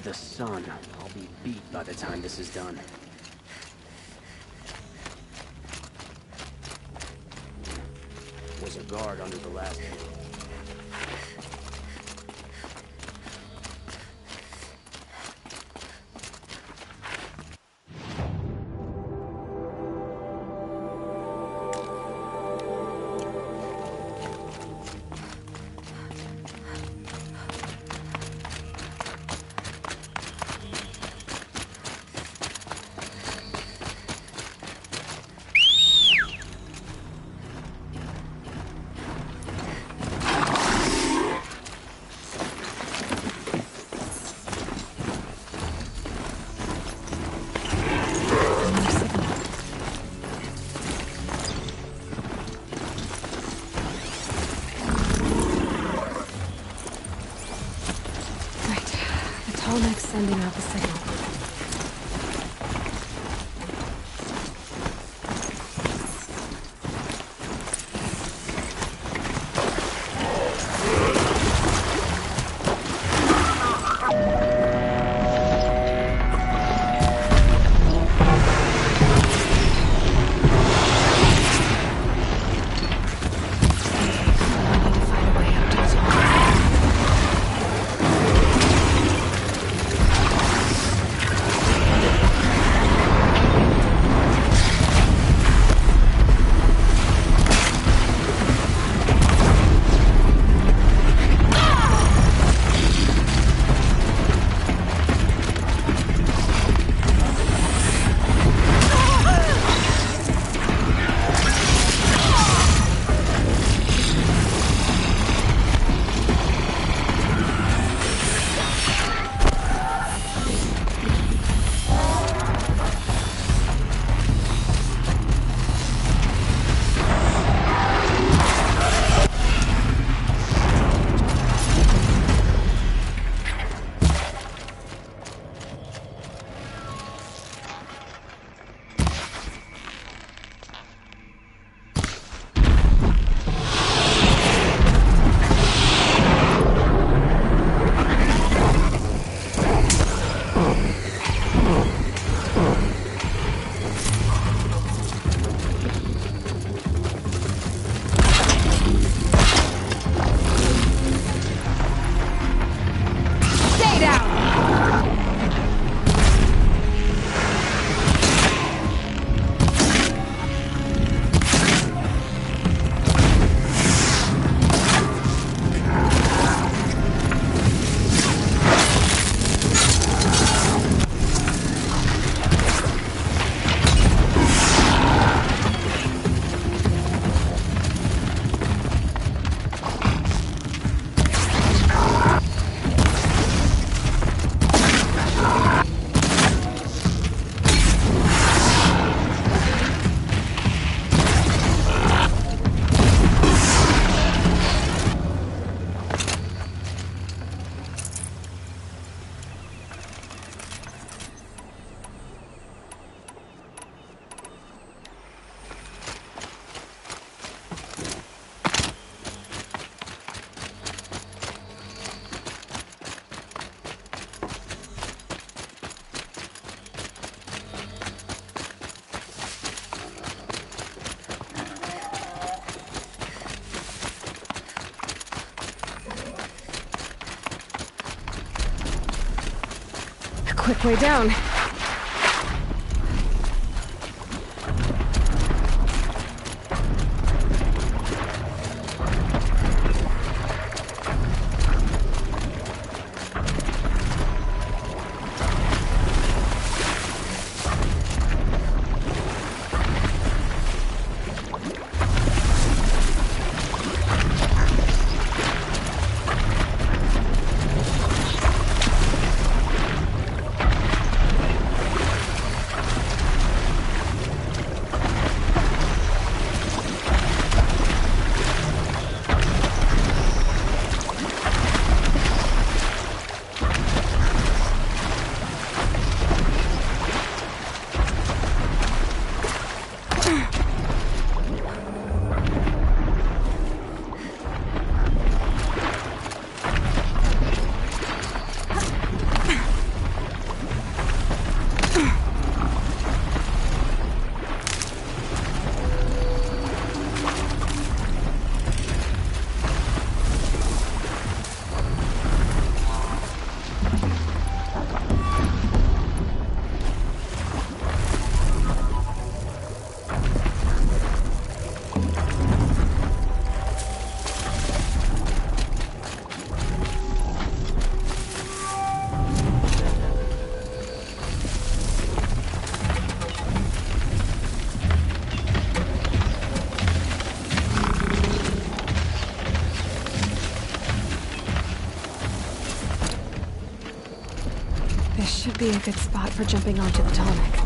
the sun. I'll be beat by the time this is done. Was a guard under the last one. Sending out the signal. Quick way down. be a good spot for jumping onto the tonic.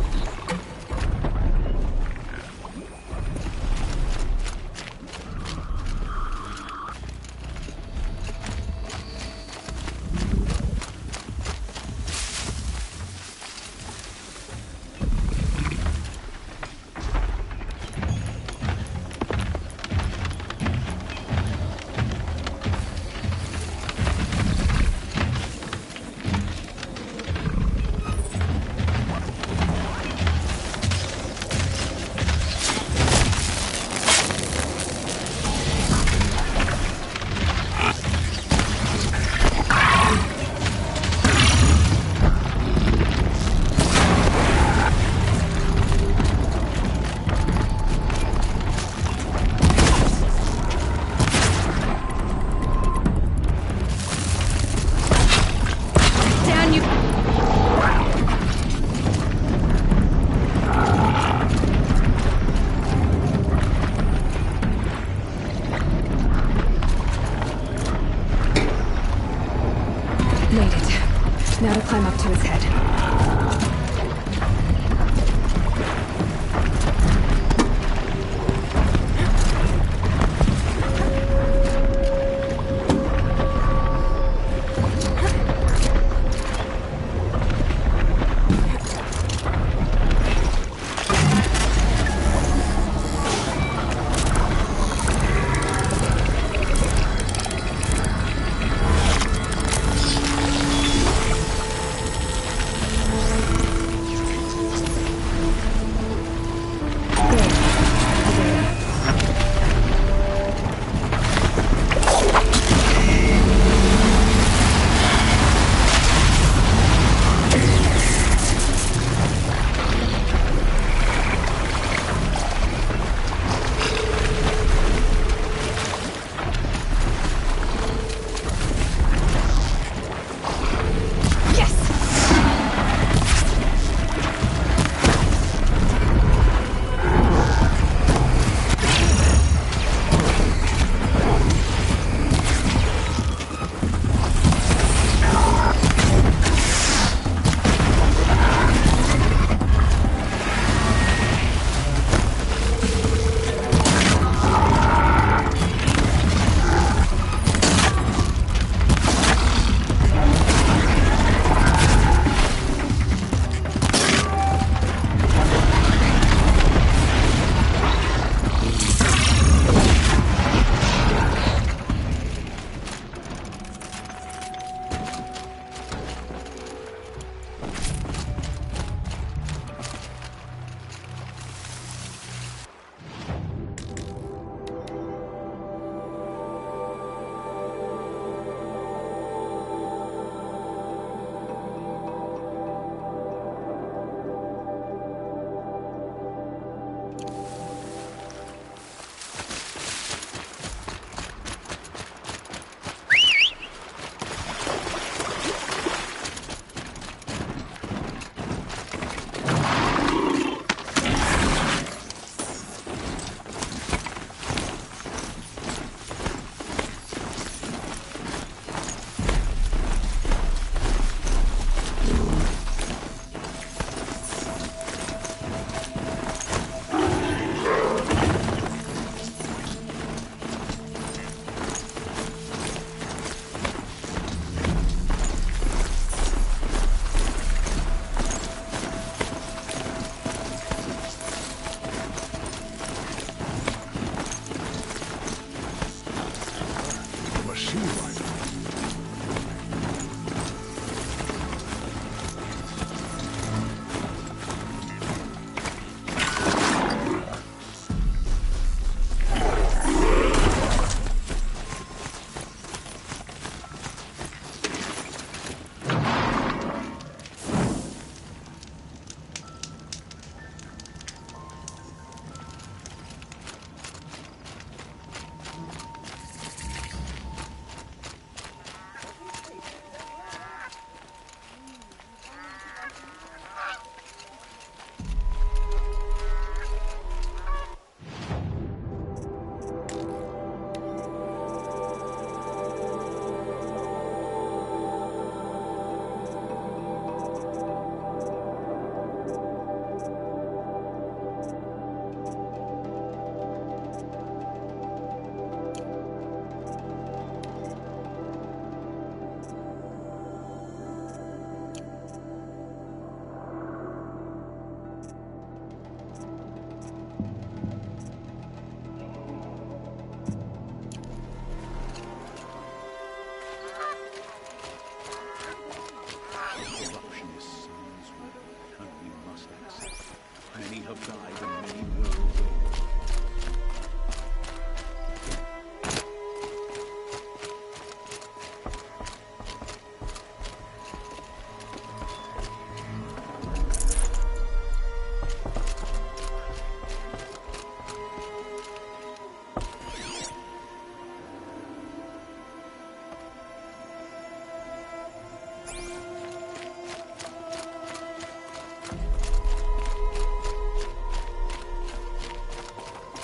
Many have died and many will go.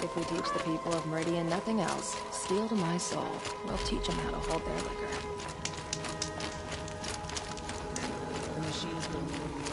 If we teach the people of Meridian nothing else, steel to my soul, we'll teach them how to hold their liquor. The machines will move.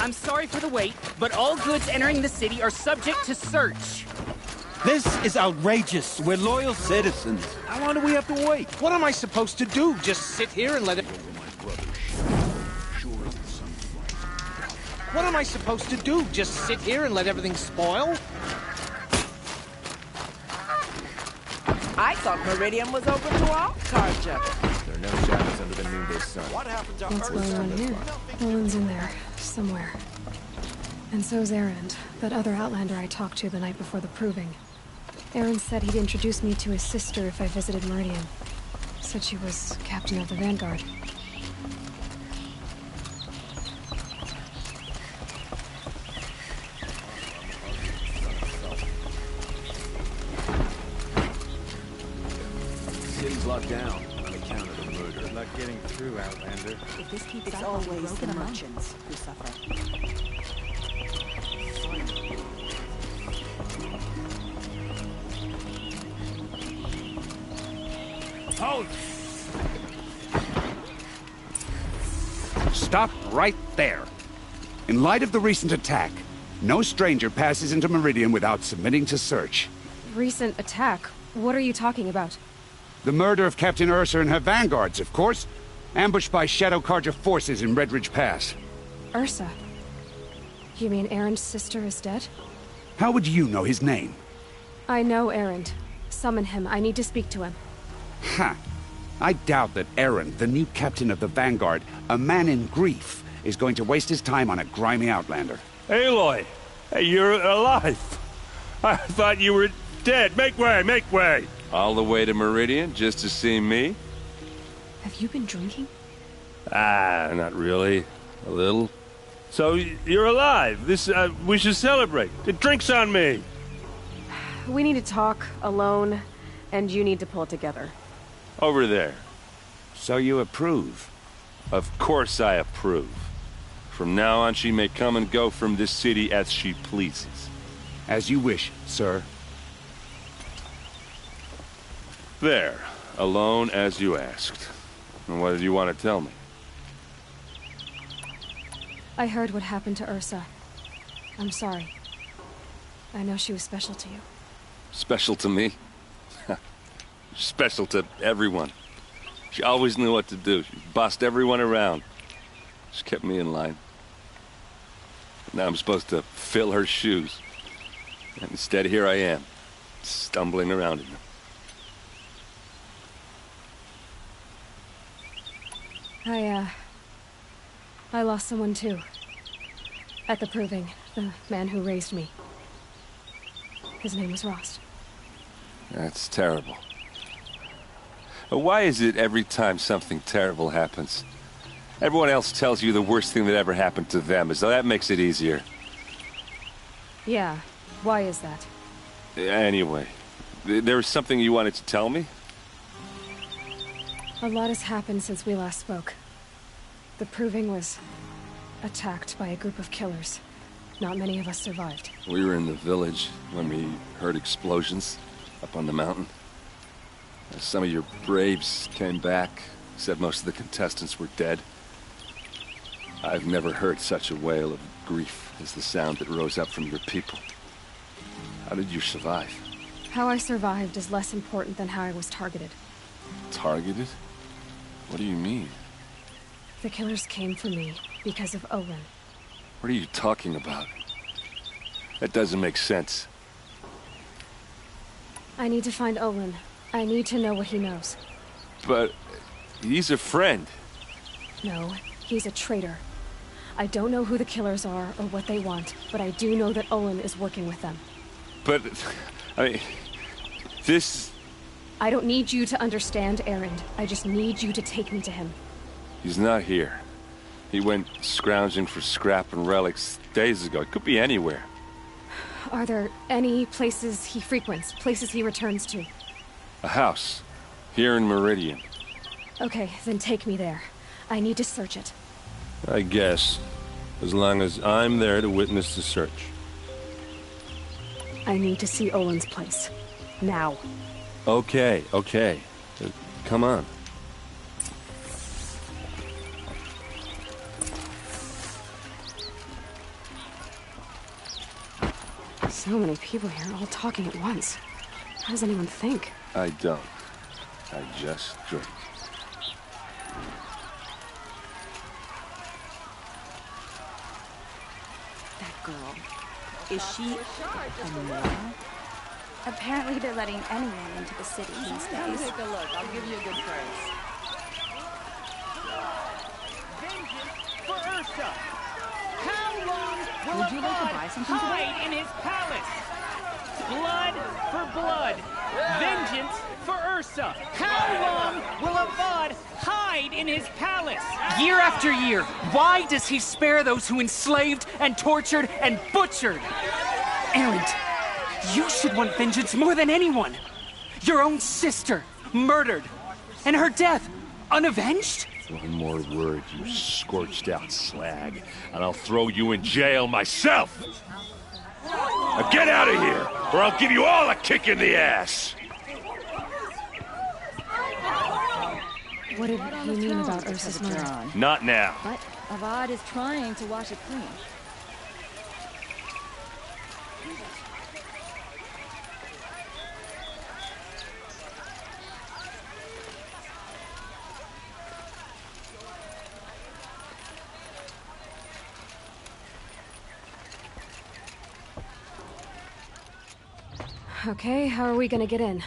I'm sorry for the wait, but all goods entering the city are subject to search. This is outrageous. We're loyal citizens. How long do we have to wait? What am I supposed to do? Just sit here and let it... What am I supposed to do? Just sit here and let everything spoil? I thought Meridian was open to all culture. There are no shadows under the noonday sun. What happened to What's going on here? Owen's in there, somewhere. And so's Erend, that other Outlander I talked to the night before the proving. Erend said he'd introduce me to his sister if I visited Meridian. Said she was captain of the Vanguard. City's locked down on account of the murder. Good luck getting through, Outlander. If this keeps up, always the merchants who suffer. Hold! Stop right there. In light of the recent attack, no stranger passes into Meridian without submitting to search. Recent attack? What are you talking about? The murder of Captain Ursa and her vanguards, of course. Ambushed by Shadow Carja forces in Red Ridge Pass. Ursa? You mean Erend's sister is dead? How would you know his name? I know Erend. Summon him. I need to speak to him. Ha! I doubt that Erend, the new captain of the Vanguard, a man in grief, is going to waste his time on a grimy outlander. Aloy! Hey, you're alive! I thought you were dead. Make way, make way! All the way to Meridian just to see me? Have you been drinking? Ah, not really. A little. So, you're alive. We should celebrate. The drink's on me. We need to talk, alone, and you need to pull it together. Over there. So you approve? Of course I approve. From now on, she may come and go from this city as she pleases. As you wish, sir. There. Alone as you asked. And what did you want to tell me? I heard what happened to Ursa. I'm sorry. I know she was special to you. Special to me? Special to everyone. She always knew what to do. She bossed everyone around. She kept me in line. Now I'm supposed to fill her shoes. And instead, here I am, stumbling around in them. I lost someone too. At the proving, the man who raised me. His name was Rost. That's terrible. Why is it every time something terrible happens, everyone else tells you the worst thing that ever happened to them, as though that makes it easier? Yeah, why is that? Anyway, there was something you wanted to tell me? A lot has happened since we last spoke. The proving was attacked by a group of killers. Not many of us survived. We were in the village when we heard explosions up on the mountain. Some of your braves came back, said most of the contestants were dead. I've never heard such a wail of grief as the sound that rose up from your people. How did you survive? How I survived is less important than how I was targeted. Targeted? What do you mean? The killers came for me because of Owen. What are you talking about? That doesn't make sense. I need to find Olin. I need to know what he knows. But he's a friend. No, he's a traitor. I don't know who the killers are or what they want, but I do know that Olin is working with them. But, I mean, this... I don't need you to understand, Erend. I just need you to take me to him. He's not here. He went scrounging for scrap and relics days ago. It could be anywhere. Are there any places he frequents, places he returns to? A house. Here in Meridian. Okay, then take me there. I need to search it. I guess. As long as I'm there to witness the search. I need to see Olin's place. Now. Okay. Come on. So many people here, all talking at once. How does anyone think? I don't. I just drink. That girl. Is she a man? Apparently they're letting anyone into the city these days. Take a look. I'll give you a good price. Vengeance for Ursa! How long will Would you like to buy something today? hide in his palace? Blood for blood. Vengeance for Ursa. How long will Avad hide in his palace? Year after year, why does he spare those who enslaved and tortured and butchered? Erend, you should want vengeance more than anyone. Your own sister, murdered, and her death, unavenged? One more word, you scorched out slag, and I'll throw you in jail myself! Now get out of here, or I'll give you all a kick in the ass! What did he mean about Ursa's murder? Not now. But Avad is trying to wash it clean. Okay, how are we gonna get in?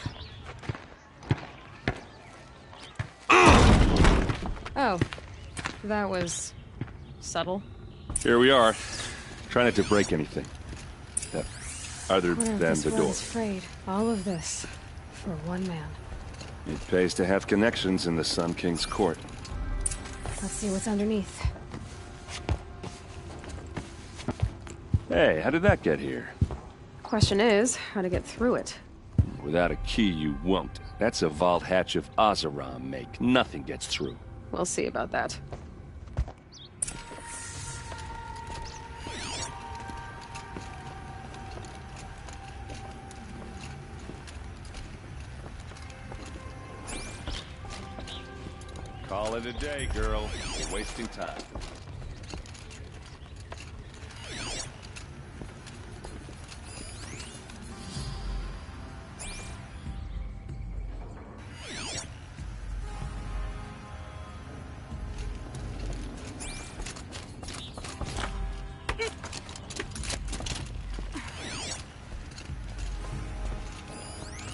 Oh, that was subtle. Here we are. Try not to break anything. Other Wonder if than this the door. one's afraid. All of this for one man. It pays to have connections in the Sun King's court. Let's see what's underneath. Hey, how did that get here? Question is, how to get through it. Without a key, you won't. That's a vault hatch of Oseram make. Nothing gets through. We'll see about that. Call it a day, girl. You're wasting time.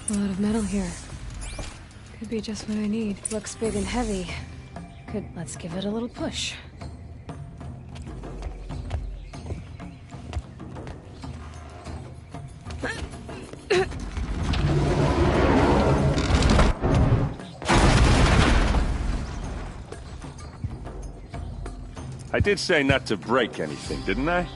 A lot of metal here. Could be just what I need. Looks big and heavy. Let's give it a little push. I did say not to break anything, didn't I?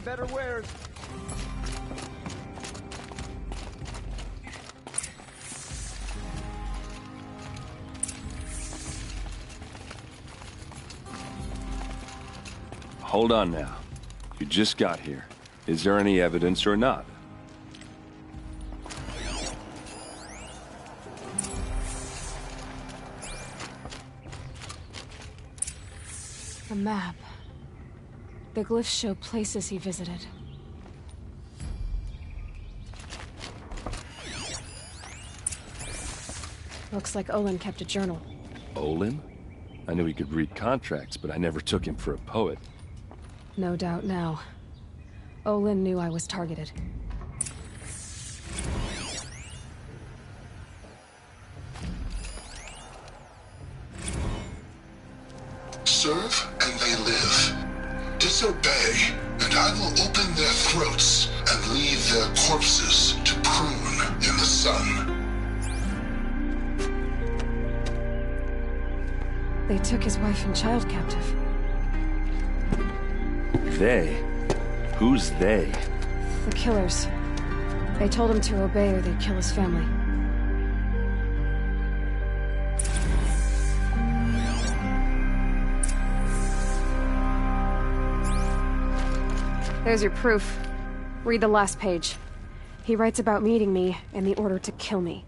Better wares. Hold on now. You just got here. Is there any evidence or not? A map. The glyphs show places he visited. Looks like Olin kept a journal. Olin? I knew he could read contracts, but I never took him for a poet. No doubt now. Olin knew I was targeted. Serve and they live. Disobey, and I will open their throats and leave their corpses to prune in the sun. They took his wife and child captive. They? Who's they? The killers. They told him to obey or they'd kill his family. There's your proof. Read the last page. He writes about meeting me and the order to kill me.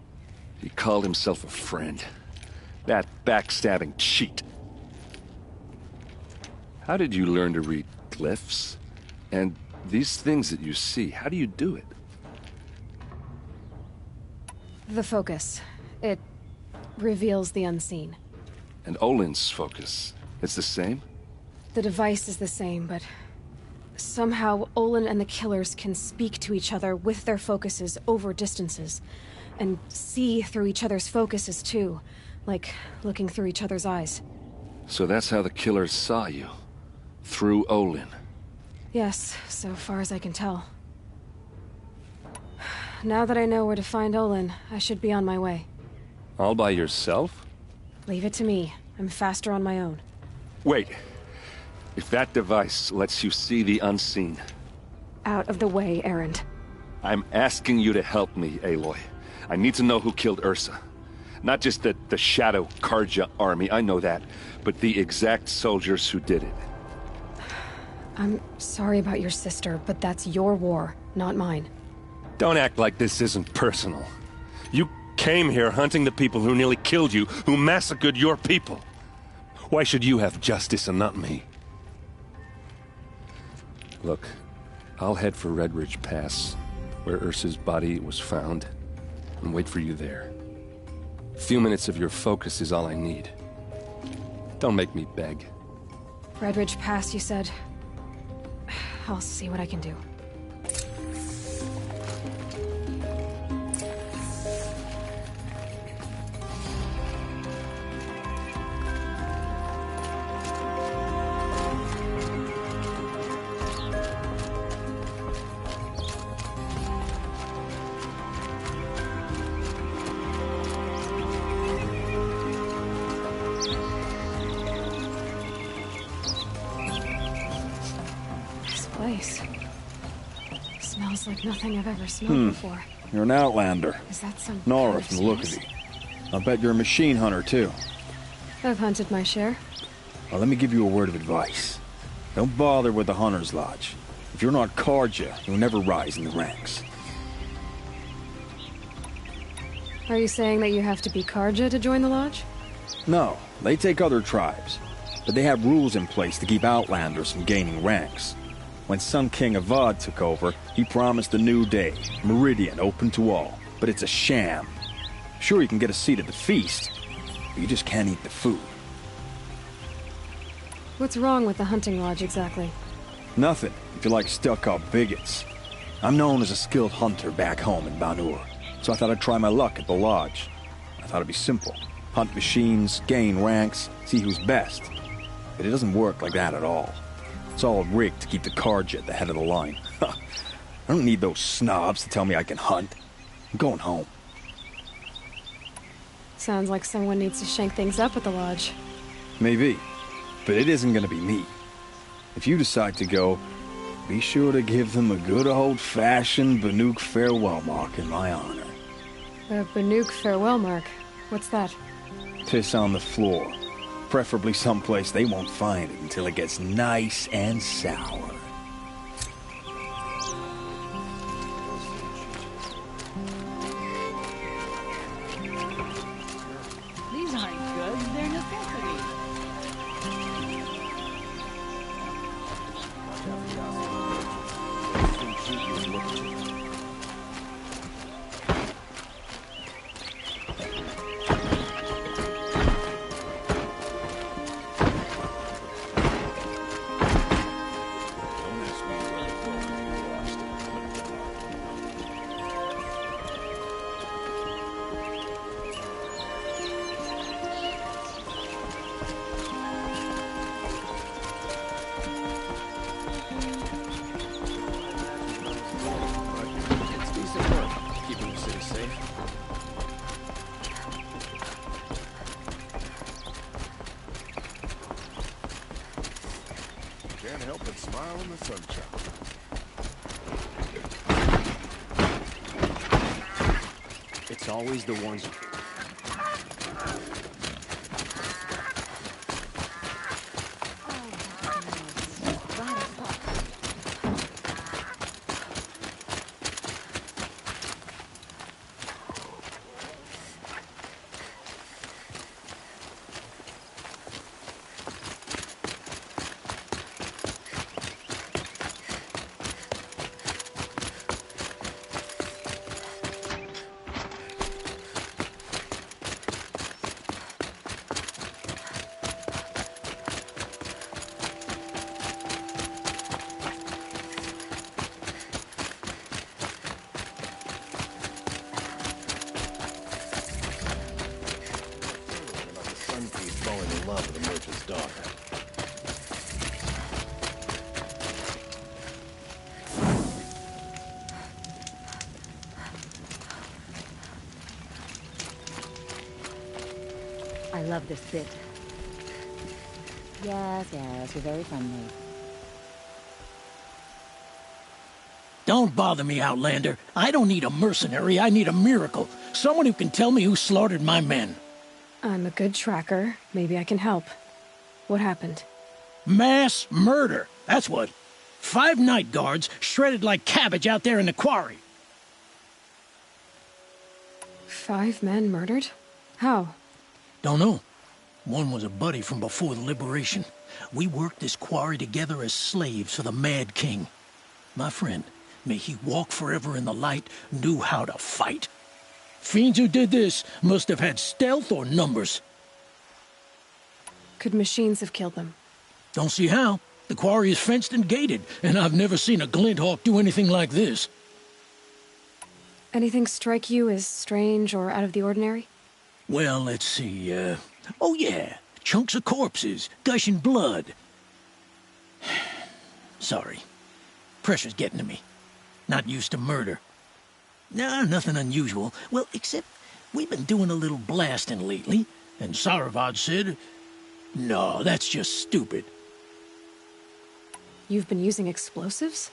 He called himself a friend. That backstabbing cheat. How did you learn to read glyphs? And these things that you see, how do you do it? The focus. It reveals the unseen. And Olin's focus, it's the same? The device is the same, but somehow Olin and the killers can speak to each other with their focuses over distances, and see through each other's focuses too, like looking through each other's eyes. So that's how the killers saw you? Through Olin? Yes, so far as I can tell. Now that I know where to find Olin, I should be on my way. All by yourself? Leave it to me. I'm faster on my own. Wait. If that device lets you see the unseen... Out of the way, Erend. I'm asking you to help me, Aloy. I need to know who killed Ursa. Not just the Shadow Karja army, I know that, but the exact soldiers who did it. I'm sorry about your sister, but that's your war, not mine. Don't act like this isn't personal. You came here hunting the people who nearly killed you, who massacred your people. Why should you have justice and not me? Look, I'll head for Red Ridge Pass, where Ursa's body was found, and wait for you there. A few minutes of your focus is all I need. Don't make me beg. Red Ridge Pass, you said? I'll see what I can do. Place. Smells like nothing I've ever smelled before. You're an outlander. Is that some Nora kind of from the look of snakes? you. I bet you're a machine hunter, too. I've hunted my share. Well, let me give you a word of advice. Don't bother with the Hunter's Lodge. If you're not Karja, you'll never rise in the ranks. Are you saying that you have to be Karja to join the lodge? No, they take other tribes. But they have rules in place to keep outlanders from gaining ranks. When Sun King Avad took over, he promised a new day, Meridian open to all. But it's a sham. Sure, you can get a seat at the feast, but you just can't eat the food. What's wrong with the hunting lodge exactly? Nothing, if you like stuck-up bigots. I'm known as a skilled hunter back home in Banur, so I thought I'd try my luck at the lodge. I thought it'd be simple. Hunt machines, gain ranks, see who's best. But it doesn't work like that at all. It's all rigged to keep the Karja at the head of the line. I don't need those snobs to tell me I can hunt. I'm going home. Sounds like someone needs to shake things up at the lodge. Maybe, but it isn't gonna be me. If you decide to go, be sure to give them a good old-fashioned Banuk farewell mark in my honor. A Banuk farewell mark? What's that? Piss on the floor. Preferably someplace they won't find it until it gets nice and sour. These aren't goods, they're necessities. Can't help but smile in the sunshine. It's always the ones... falling in love with a merchant's daughter. I love this bit. Yes, you're very friendly. Don't bother me, Outlander. I don't need a mercenary, I need a miracle. Someone who can tell me who slaughtered my men. I'm a good tracker. Maybe I can help. What happened? Mass murder, that's what. 5 night guards shredded like cabbage out there in the quarry. 5 men murdered? How? Don't know. One was a buddy from before the liberation. We worked this quarry together as slaves for the Mad King. My friend, may he walk forever in the light, knew how to fight. Fiends who did this must have had stealth or numbers. Could machines have killed them? Don't see how. The quarry is fenced and gated, and I've never seen a Glinthawk do anything like this. Anything strike you as strange or out of the ordinary? Well, let's see, oh yeah, chunks of corpses, gushing blood. Sorry. Pressure's getting to me. Not used to murder. Nah, nothing unusual. Well, except we've been doing a little blasting lately, and Saravad said, no, that's just stupid. You've been using explosives?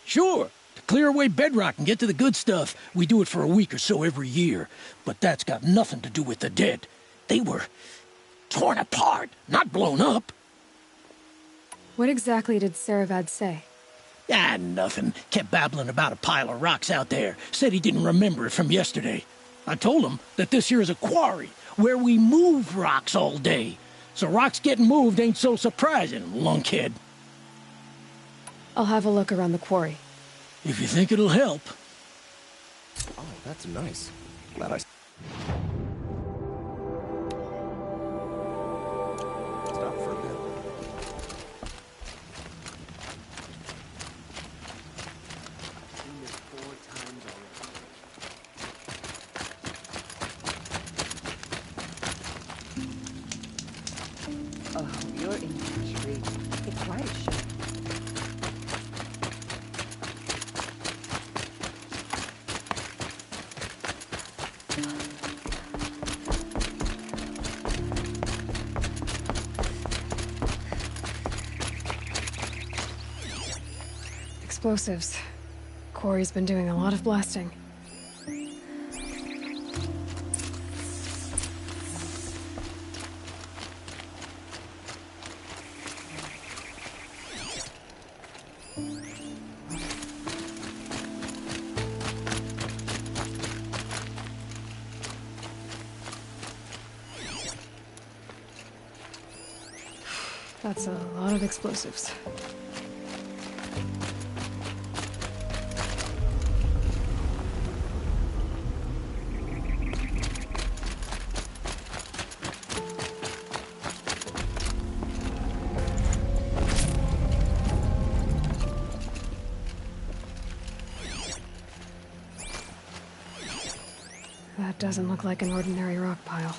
Sure. To clear away bedrock and get to the good stuff, we do it for a week or so every year. But that's got nothing to do with the dead. They were torn apart, not blown up. What exactly did Saravad say? Ah, nothing. Kept babbling about a pile of rocks out there. Said he didn't remember it from yesterday. I told him that this here is a quarry, where we move rocks all day. So rocks getting moved ain't so surprising, lunkhead. I'll have a look around the quarry. If you think it'll help. Oh, that's nice. Glad I... Stop for a bit. Oh, you're in the tree. It's quite sure. Explosives. Quarry's been doing a lot of blasting. That's a lot of explosives. That doesn't look like an ordinary rock pile.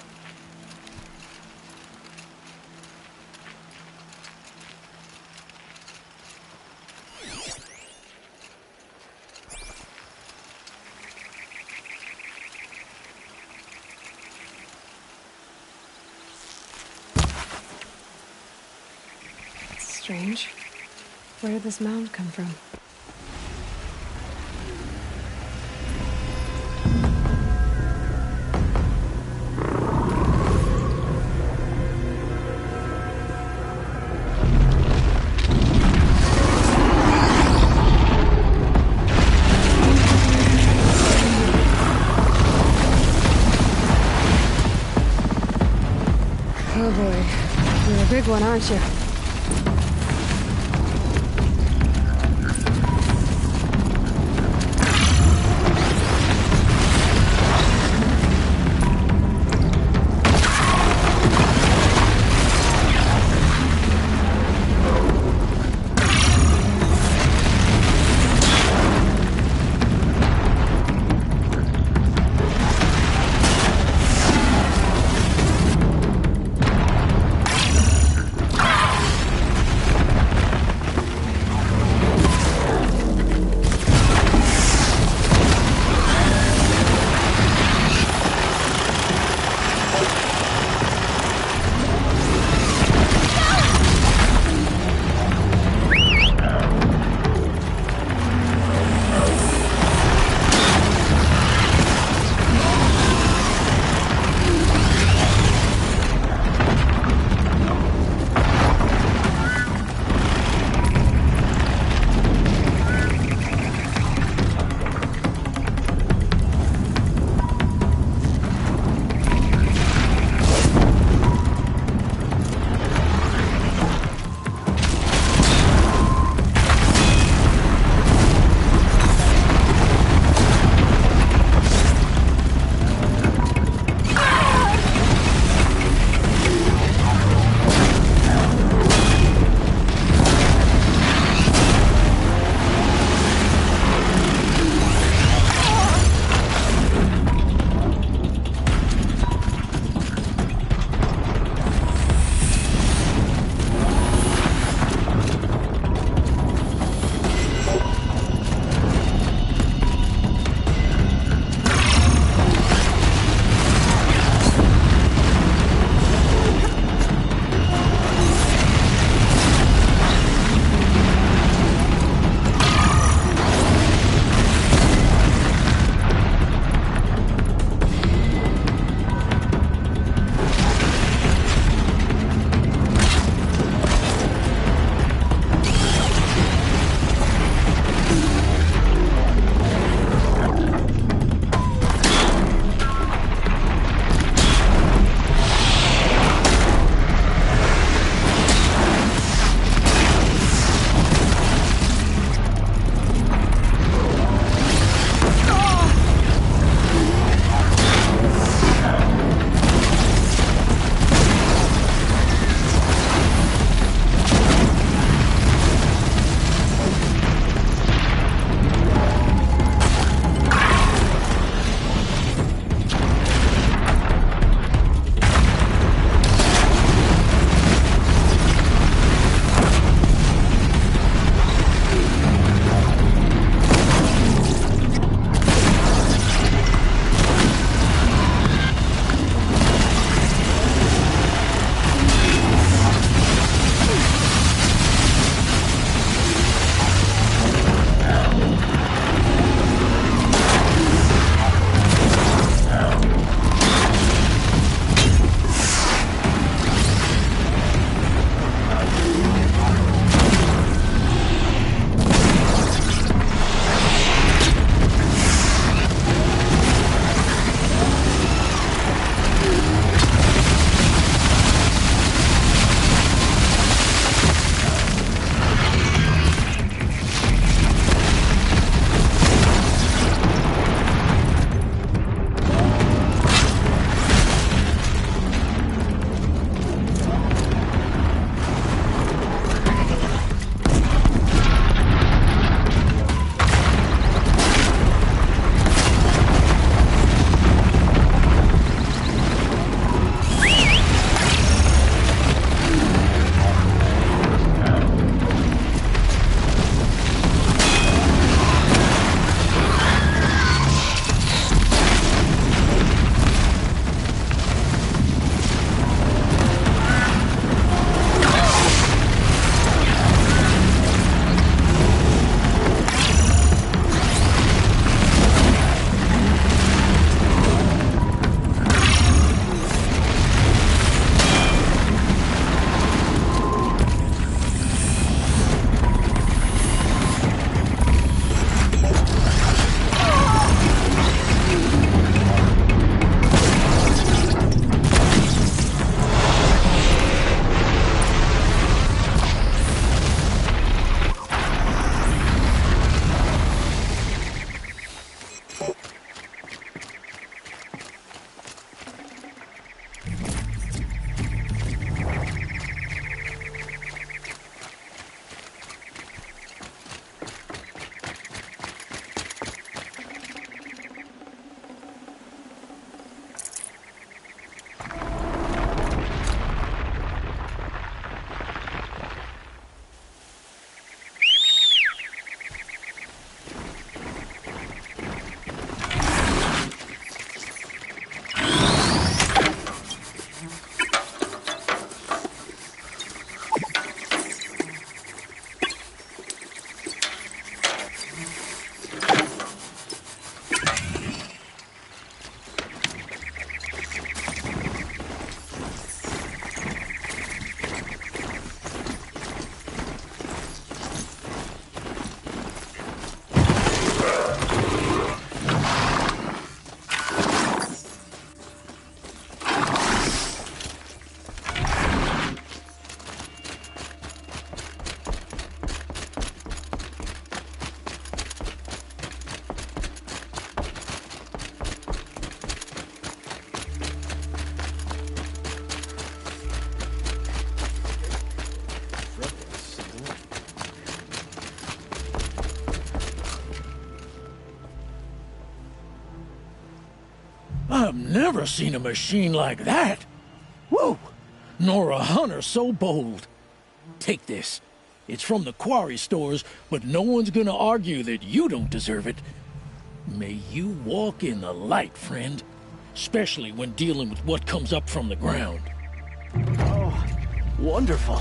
Strange. Where did this mound come from? Oh boy, you're a big one, aren't you? never seen a machine like that. Whoa! Nor a hunter so bold. Take this. It's from the quarry stores, but no one's gonna argue that you don't deserve it. May you walk in the light, friend. Especially when dealing with what comes up from the ground. Oh, wonderful.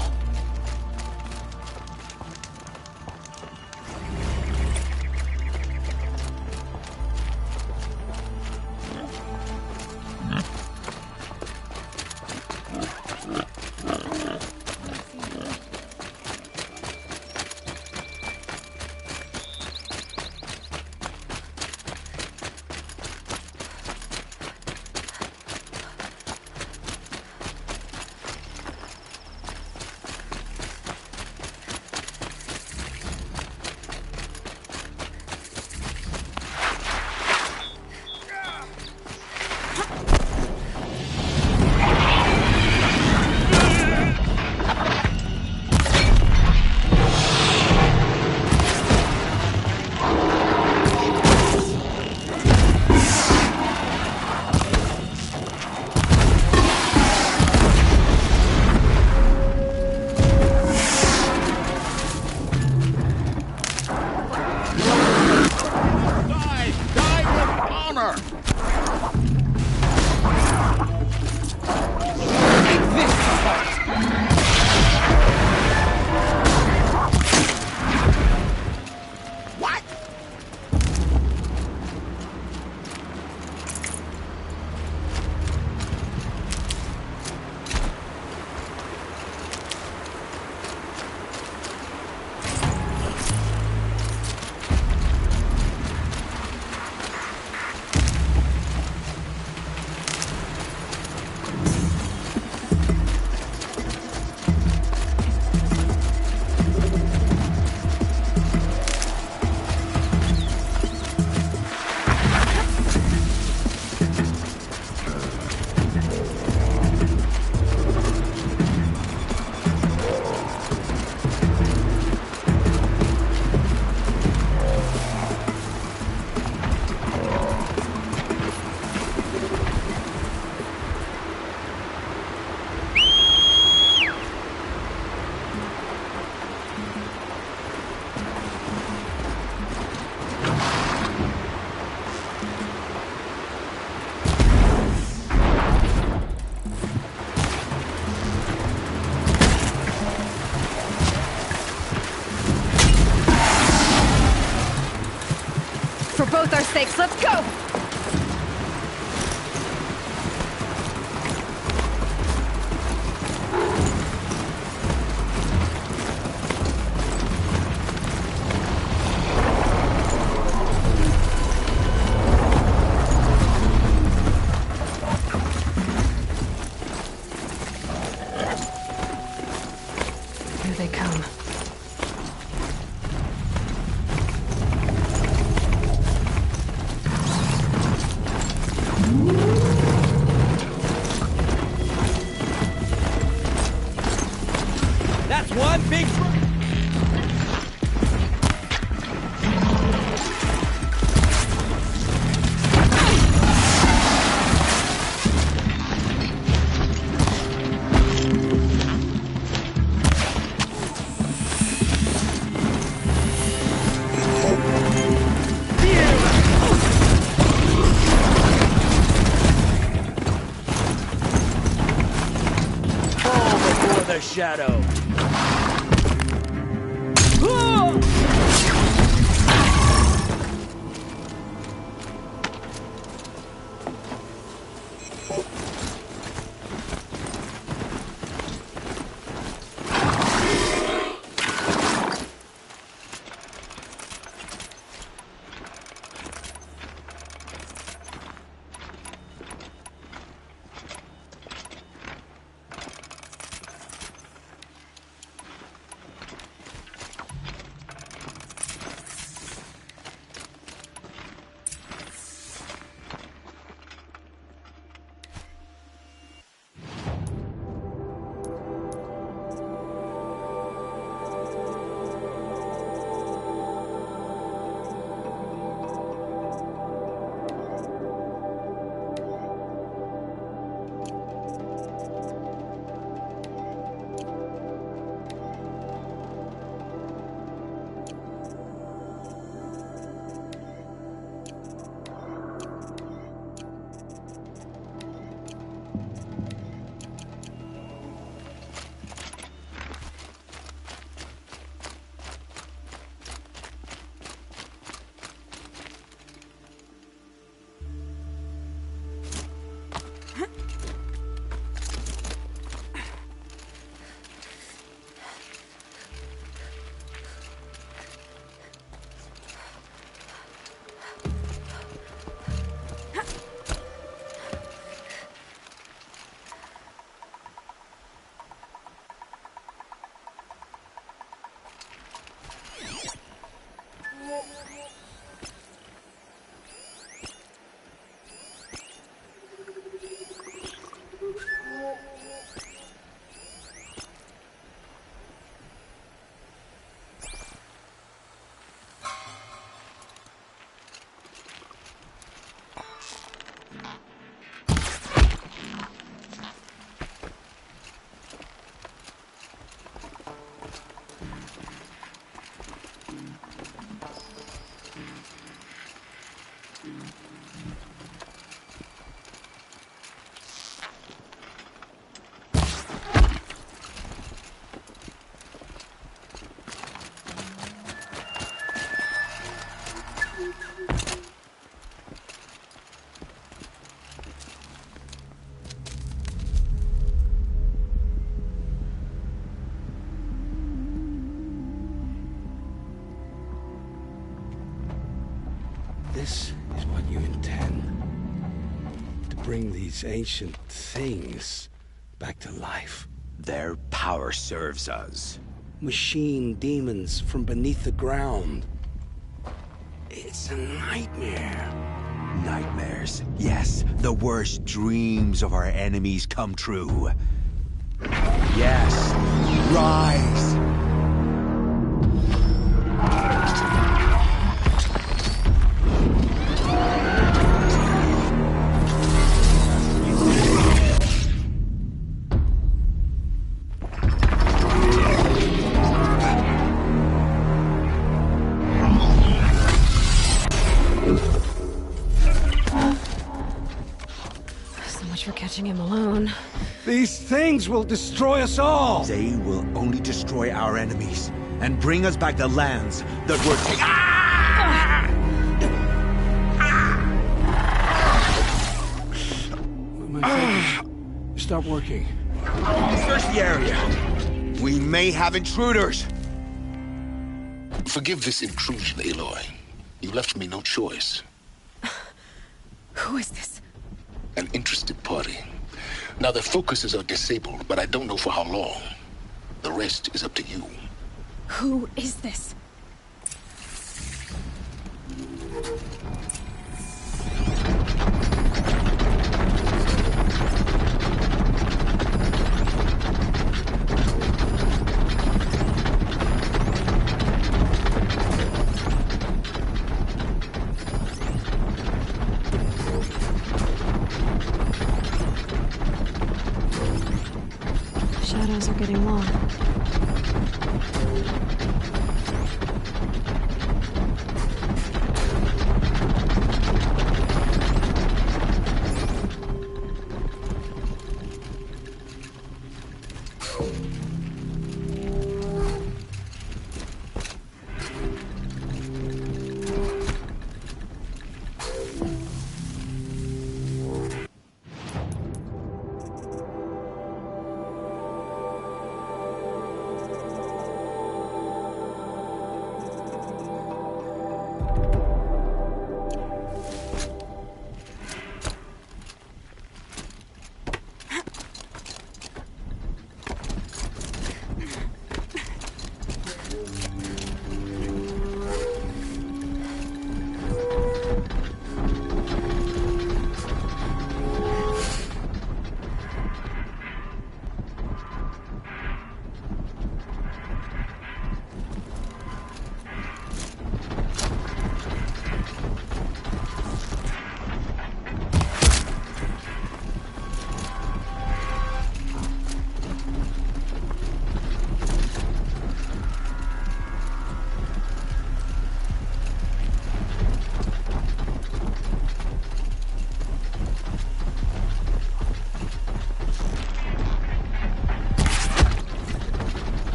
For both our sakes, let's go! Here they come. That's one big... The shadow. this is what you intend. To bring these ancient things back to life. Their power serves us. Machine demons from beneath the ground. It's a nightmare. Nightmares. Yes, the worst dreams of our enemies come true. Yes, rise! For catching him alone. These things will destroy us all! They will only destroy our enemies and bring us back the lands that were My fingers stop working. Search the area. We may have intruders. Forgive this intrusion, Aloy. You left me no choice. Who is this? An interested party. Now, their focuses are disabled, but I don't know for how long. The rest is up to you. Who is this? Shadows are getting long.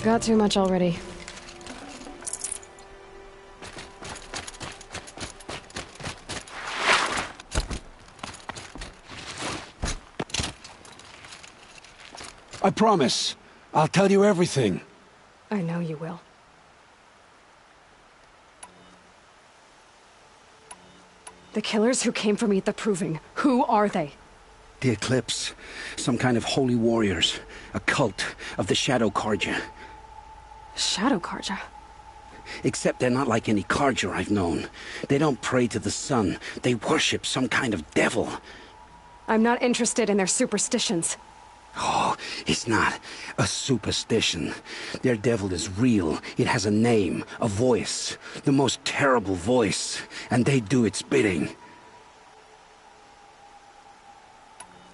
Got too much already. I promise. I'll tell you everything. I know you will. The killers who came for me at the Proving, who are they? The Eclipse. Some kind of holy warriors. A cult of the Shadow Carja. Shadow Carja? Except they're not like any Carja I've known. They don't pray to the sun. They worship some kind of devil. I'm not interested in their superstitions. Oh, it's not a superstition. Their devil is real. It has a name, a voice. The most terrible voice. And they do its bidding.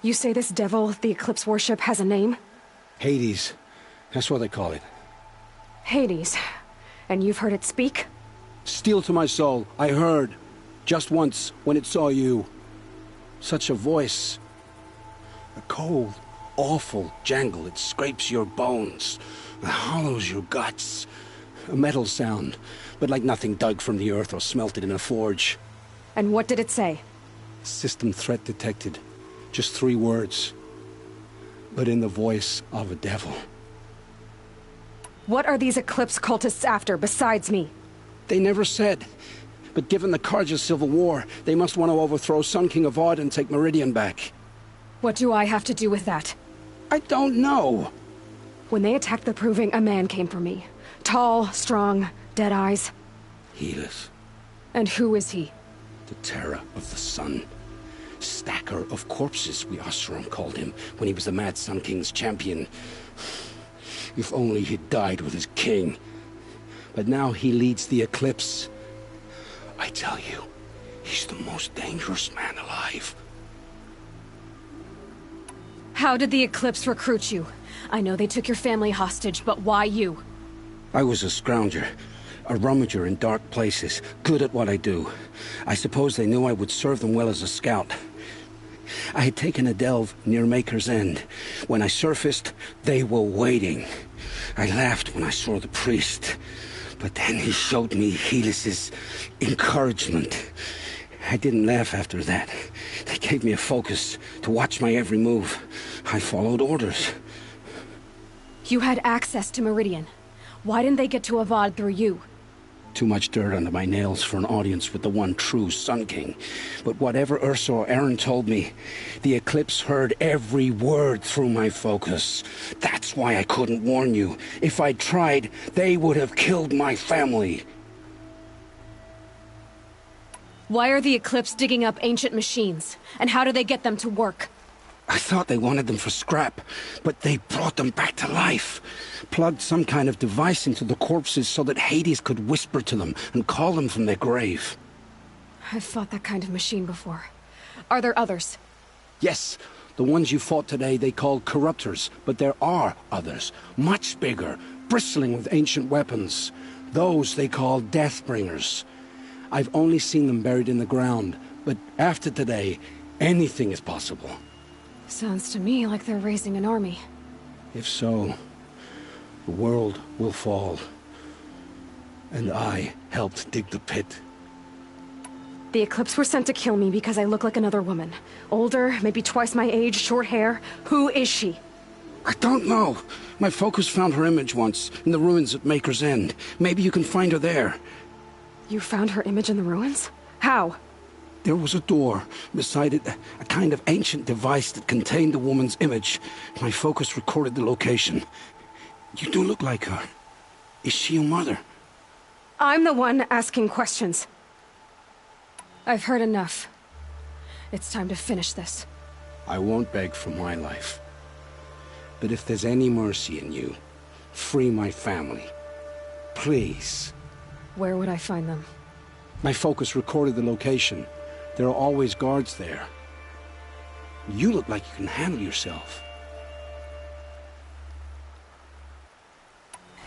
You say this devil the Eclipse worship has a name? Hades. That's what they call it. Hades. And you've heard it speak? Steel to my soul. I heard. Just once, when it saw you. Such a voice. A cold, awful jangle. It scrapes your bones. It hollows your guts. A metal sound, but like nothing dug from the earth or smelted in a forge. And what did it say? System threat detected. Just 3 words. But in the voice of a devil. What are these Eclipse cultists after, besides me? They never said. But given the Carja civil war, they must want to overthrow Sun King Avad and take Meridian back. What do I have to do with that? I don't know. When they attacked the Proving, a man came for me. Tall, strong, dead eyes. Helis. And who is he? The terror of the sun. Stacker of corpses, we Oseram called him, when he was the Mad Sun King's champion. If only he'd died with his king. But now he leads the Eclipse. I tell you, he's the most dangerous man alive. How did the Eclipse recruit you? I know they took your family hostage, but why you? I was a scrounger. A rummager in dark places, good at what I do. I suppose they knew I would serve them well as a scout. I had taken a delve near Maker's End. When I surfaced, they were waiting. I laughed when I saw the priest. But then he showed me Helis's encouragement. I didn't laugh after that. They gave me a focus to watch my every move. I followed orders. You had access to Meridian. Why didn't they get to Avad through you? Too much dirt under my nails for an audience with the one true Sun King. But whatever Ursa or Aaron told me, the Eclipse heard every word through my focus. That's why I couldn't warn you. If I'd tried, they would have killed my family. Why are the Eclipse digging up ancient machines? And how do they get them to work? I thought they wanted them for scrap, but they brought them back to life. Plugged some kind of device into the corpses so that Hades could whisper to them and call them from their grave. I've fought that kind of machine before. Are there others? Yes, the ones you fought today they called corruptors, but there are others, much bigger, bristling with ancient weapons. Those they call Deathbringers. I've only seen them buried in the ground, but after today, anything is possible. Sounds to me like they're raising an army. If so, the world will fall. And I helped dig the pit. The Eclipse were sent to kill me because I look like another woman. Older, maybe twice my age, short hair. Who is she? I don't know. My focus found her image once, in the ruins at Maker's End. Maybe you can find her there. You found her image in the ruins? How? There was a door. Beside it, a kind of ancient device that contained the woman's image. My focus recorded the location. You do look like her. Is she your mother? I'm the one asking questions. I've heard enough. It's time to finish this. I won't beg for my life. But if there's any mercy in you, free my family. Please. Where would I find them? My focus recorded the location. There are always guards there. You look like you can handle yourself.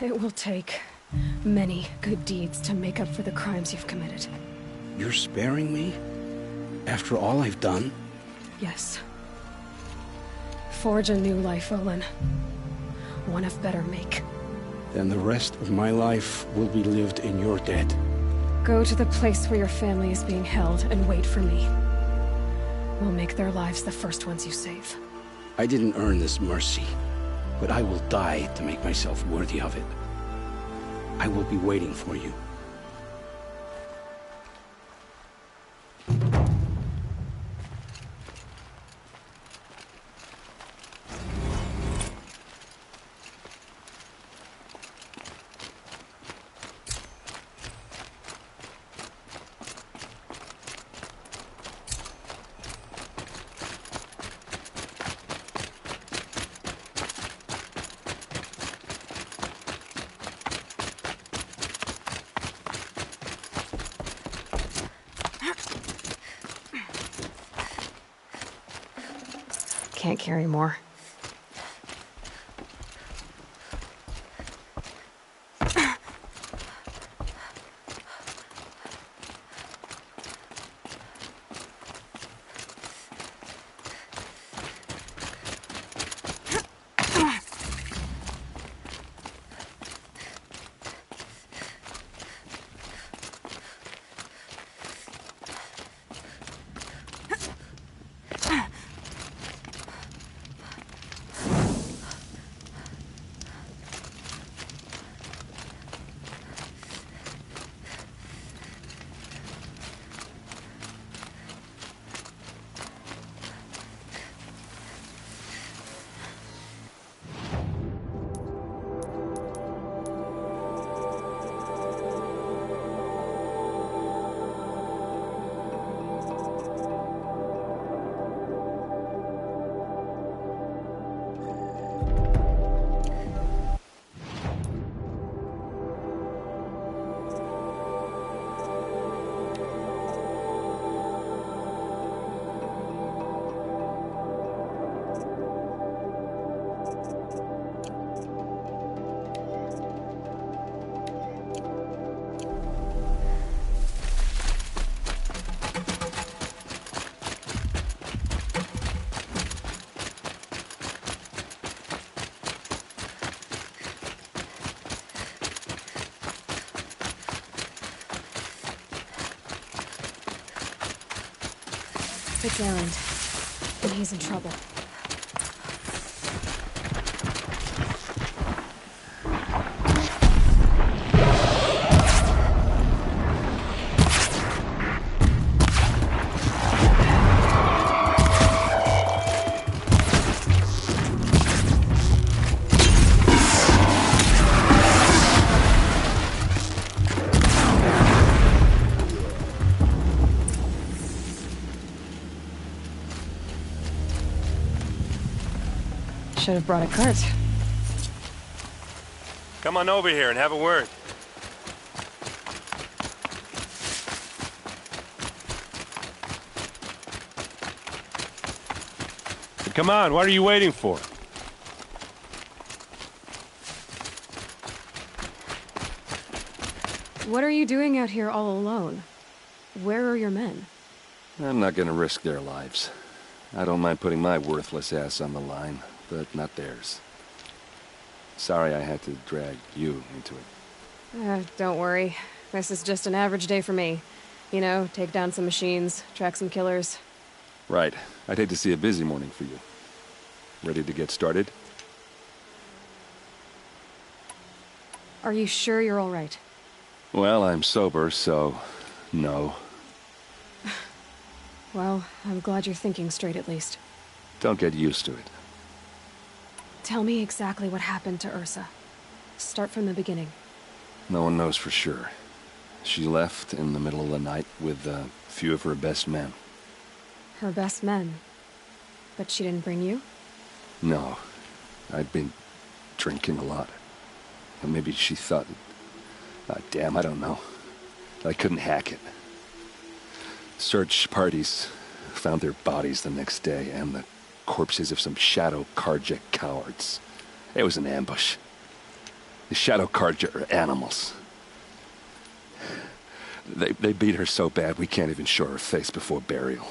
It will take many good deeds to make up for the crimes you've committed. You're sparing me? After all I've done? Yes. Forge a new life, Olin. One of better make. then the rest of my life will be lived in your debt. Go to the place where your family is being held and wait for me. We'll make their lives the first ones you save. I didn't earn this mercy, but I will die to make myself worthy of it. I will be waiting for you. Can't carry more. It's Erend, and he's in trouble. Should have brought a cart. Come on over here and have a word. Come on, what are you waiting for? What are you doing out here all alone? Where are your men? I'm not gonna risk their lives. I don't mind putting my worthless ass on the line, but not theirs. Sorry I had to drag you into it. Don't worry. This is just an average day for me. You know, take down some machines, track some killers. Right. I'd hate to see a busy morning for you. Ready to get started? Are you sure you're all right? Well, I'm sober, so no. Well, I'm glad you're thinking straight at least. Don't get used to it. Tell me exactly what happened to Ursa. Start from the beginning. No one knows for sure. She left in the middle of the night with a few of her best men. Her best men? But she didn't bring you? No. I'd been drinking a lot. And maybe she thought... damn, I don't know. I couldn't hack it. Search parties found their bodies the next day, and the corpses of some Shadow Karja cowards. It was an ambush. The Shadow Karja are animals. They beat her so bad we can't even show her face before burial.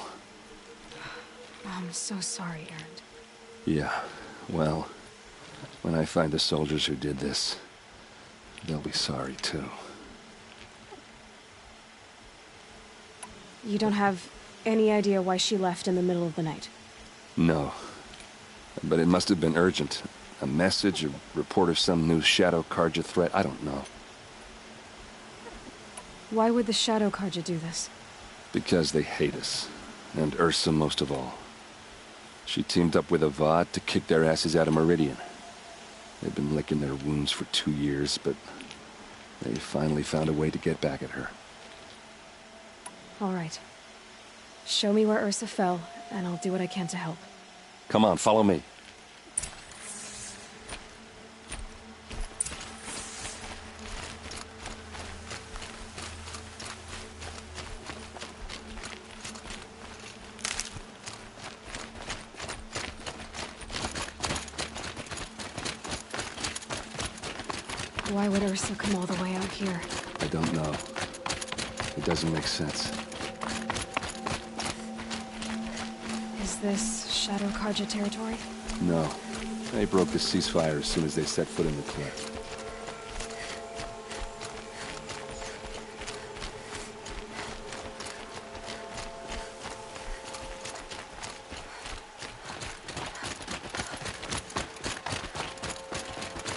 I'm so sorry, Erend. Yeah, well, when I find the soldiers who did this, they'll be sorry too. You don't have any idea why she left in the middle of the night? No. But it must have been urgent. A message, a report of some new Shadow Karja threat, I don't know. Why would the Shadow Karja do this? Because they hate us. And Ursa most of all. She teamed up with Avad to kick their asses out of Meridian. They've been licking their wounds for 2 years, but they finally found a way to get back at her. All right. Show me where Ursa fell, and I'll do what I can to help. Come on, follow me. Why would Ursa come all the way out here? I don't know. It doesn't make sense. Is this Shadow Karja territory? No. They broke the ceasefire as soon as they set foot in the cliff.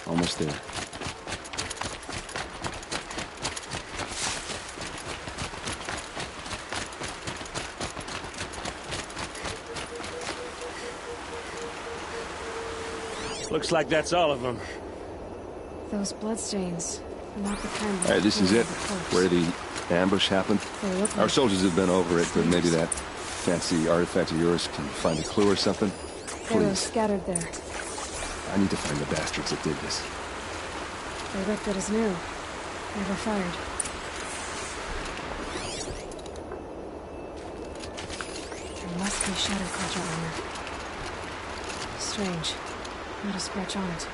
Almost there. Looks like that's all of them. Those bloodstains, not the kind that... All right, this is it. Where the ambush happened. Our soldiers have been over it, but maybe that fancy artifact of yours can find a clue or something. They were Please. scattered there. I need to find the bastards that did this. They looked good as new. Never fired. There must be Shadow Karja armor. Strange. Not a scratch on it.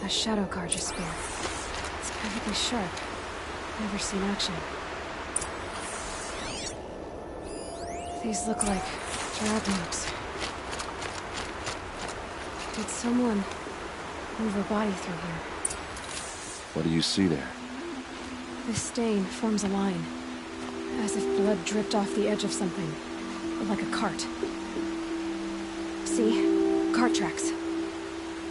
A Shadow Karja spear. It's perfectly sharp. Never seen action. These look like drag marks. Did someone move a body through here? What do you see there? This stain forms a line, as if blood dripped off the edge of something, like a cart. See? Cart tracks.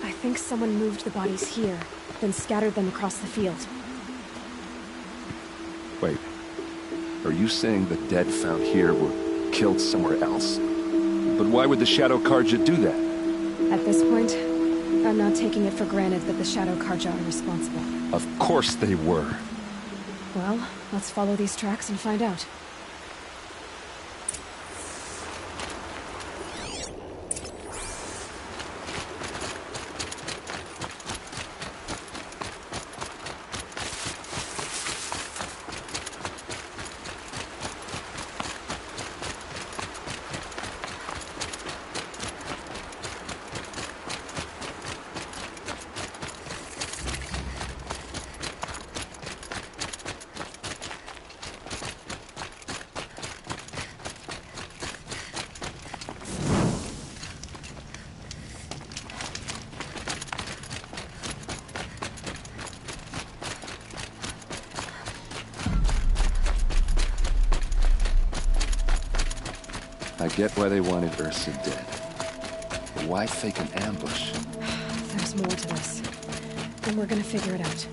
I think someone moved the bodies here, then scattered them across the field. Wait. Are you saying the dead found here were killed somewhere else? But why would the Shadow Karja do that? At this point, I'm not taking it for granted that the Shadow Karja are responsible. Of course they were. Well, let's follow these tracks and find out. I get why they wanted Ursa dead. But why fake an ambush? There's more to this. And we're gonna figure it out.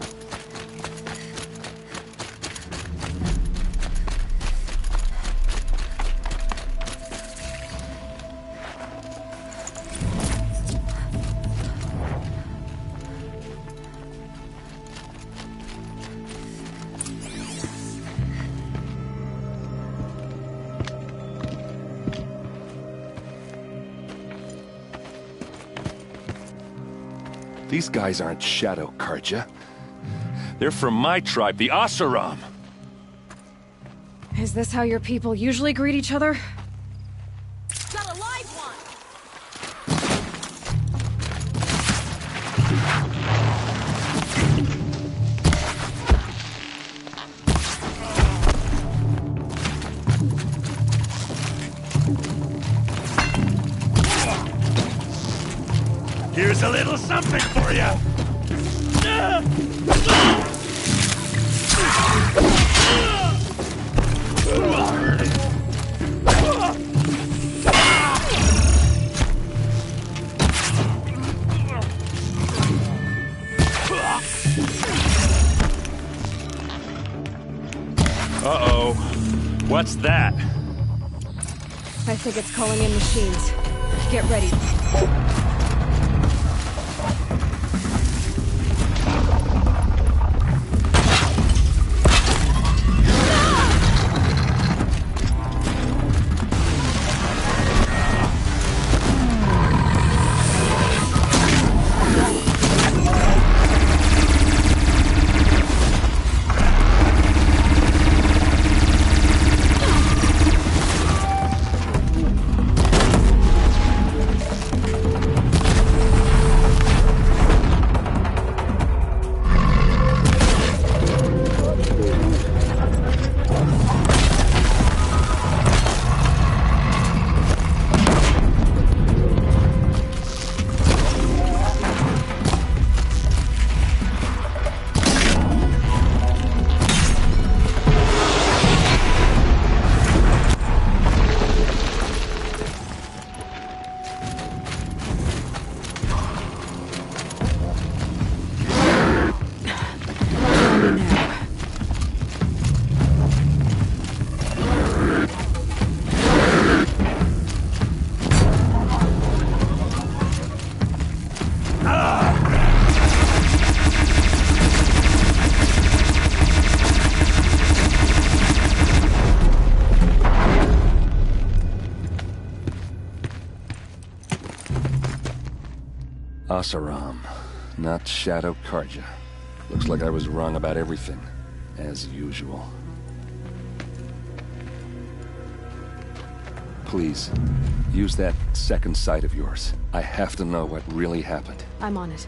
These guys aren't Shadow Karja. They're from my tribe, the Asaram. Is this how your people usually greet each other? Got a live one! Here's a little something for you. Uh-oh. What's that? I think it's calling in machines. Get ready. Asaram, not Shadow Karja. Looks like I was wrong about everything, as usual. Please, use that second sight of yours. I have to know what really happened. I'm on it.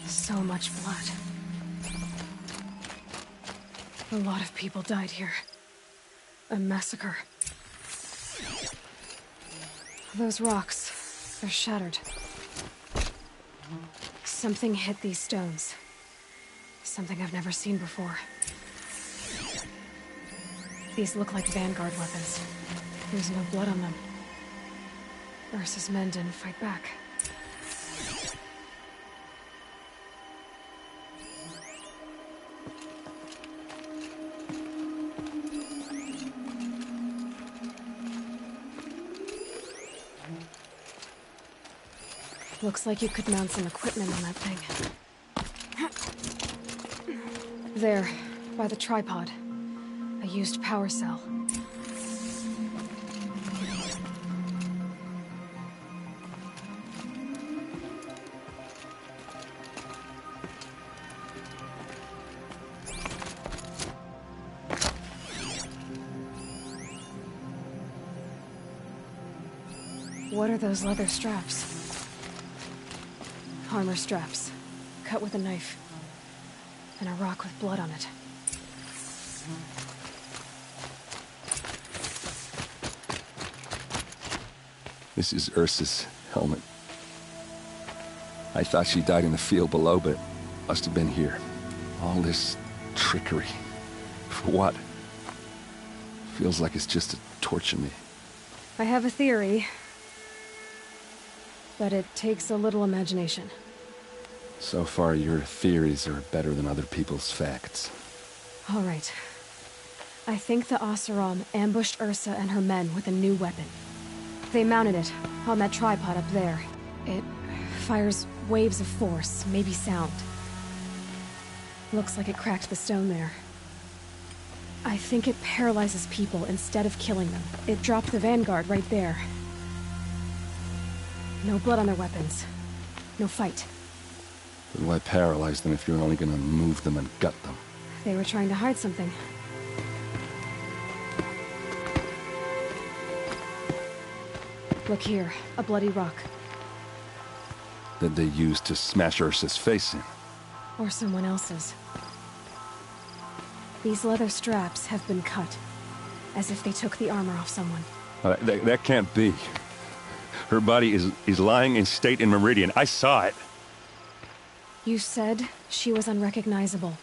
So much blood. A lot of people died here. A massacre. Those rocks, they're shattered. Something hit these stones. Something I've never seen before. These look like Vanguard weapons. There's no blood on them. Ursa's men didn't fight back. Looks like you could mount some equipment on that thing. There, by the tripod. A used power cell. What are those leather straps? Armor straps, cut with a knife, and a rock with blood on it. This is Ursa's helmet. I thought she died in the field below, but must have been here. All this trickery. For what? Feels like it's just to torture me. I have a theory, but it takes a little imagination. So far, your theories are better than other people's facts. All right. I think the Oseram ambushed Ursa and her men with a new weapon. They mounted it on that tripod up there. It fires waves of force, maybe sound. Looks like it cracked the stone there. I think it paralyzes people instead of killing them. It dropped the Vanguard right there. No blood on their weapons. No fight. But why paralyze them if you're only gonna move them and gut them? They were trying to hide something. Look here, a bloody rock. That they used to smash Ursa's face in. Or someone else's. These leather straps have been cut, as if they took the armor off someone. That can't be. Her body is lying in state in Meridian. I saw it. You said she was unrecognizable.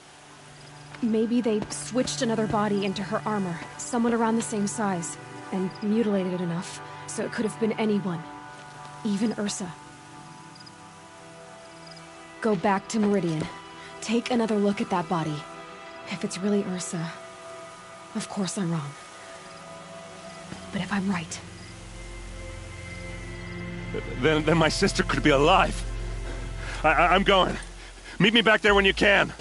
Maybe they switched another body into her armor, someone around the same size, and mutilated it enough, so it could have been anyone. Even Ursa. Go back to Meridian. Take another look at that body. If it's really Ursa, of course I'm wrong. But if I'm right... Then my sister could be alive. I'm going. Meet me back there when you can.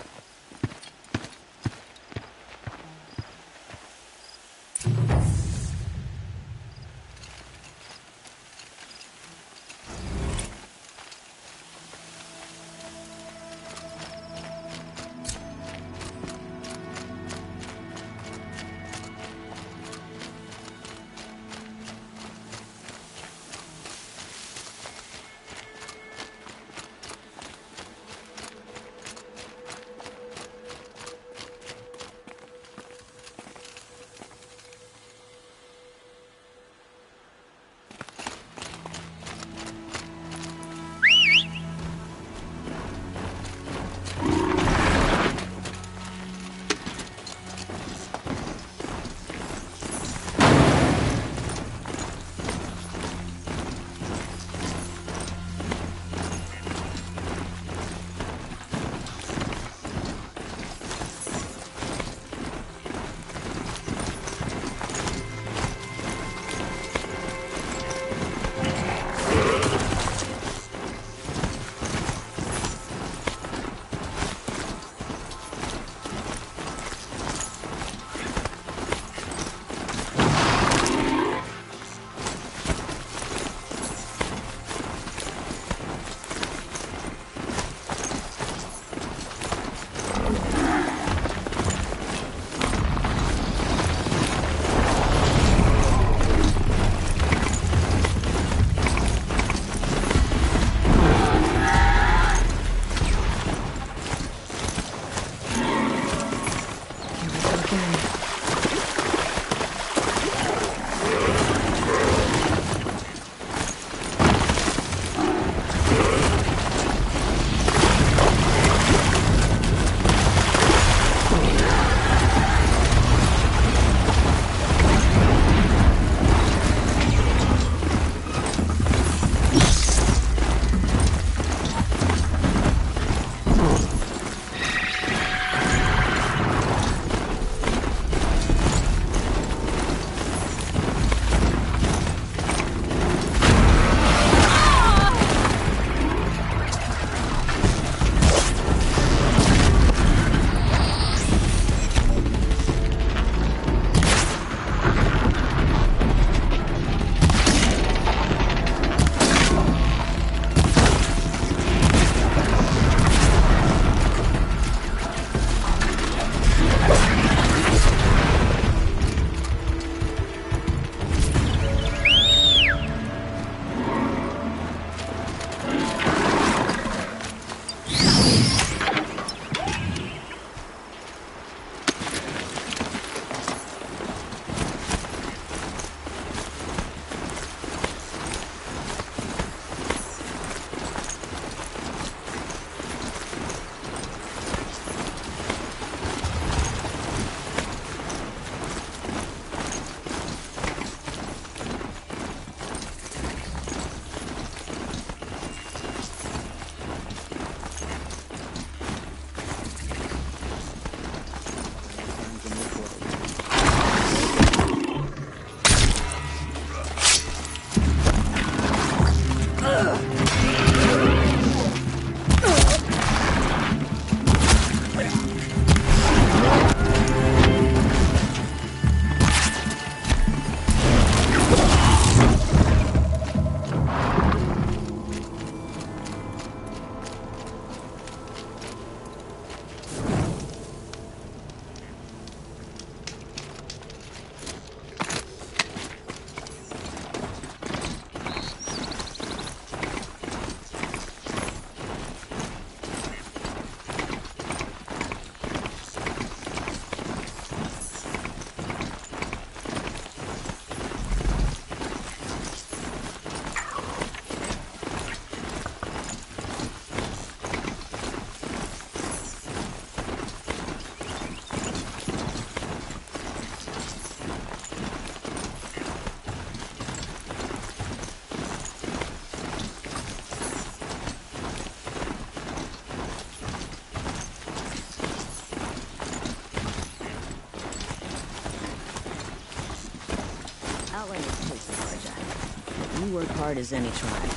We work hard as any tribe.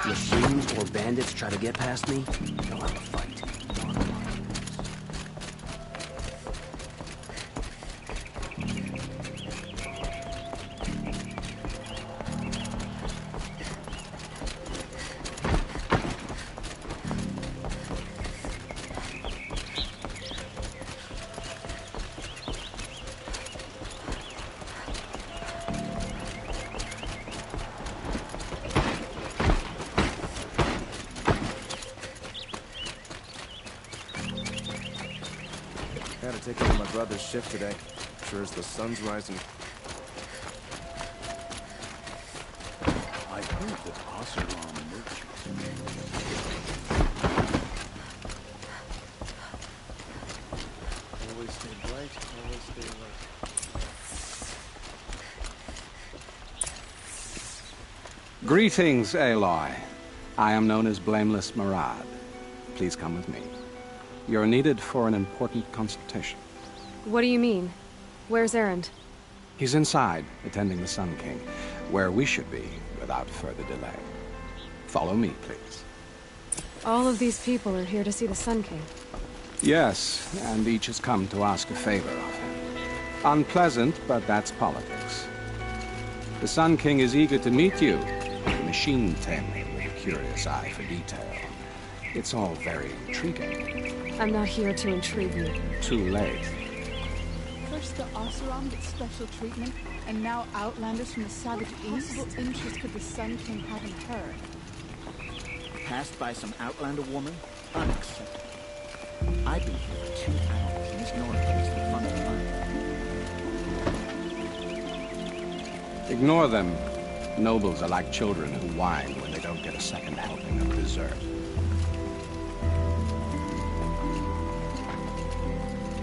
Machines or bandits try to get past me, they'll have a fight. I had to take over my brother's shift today. Sure as the sun's rising. I heard that Oseram merchants. Always stay bright, always stay alert. Greetings, Aloy. I am known as Blameless Marad. Please come with me. You're needed for an important consultation. What do you mean? Where's Erend? He's inside, attending the Sun King, where we should be without further delay. Follow me, please. All of these people are here to see the Sun King. Yes, and each has come to ask a favor of him. Unpleasant, but that's politics. The Sun King is eager to meet you, a machine tamer with a curious eye for detail. It's all very intriguing. I'm not here to intrigue you. Too late. First the Oseram get special treatment, and now Outlanders from the savage east. What interest could the Sun King have in her? Passed by some Outlander woman? Unacceptable. I've been here for 2 hours, and this Nora is the fun of life. Ignore them. Nobles are like children who whine when they don't get a second helping of dessert.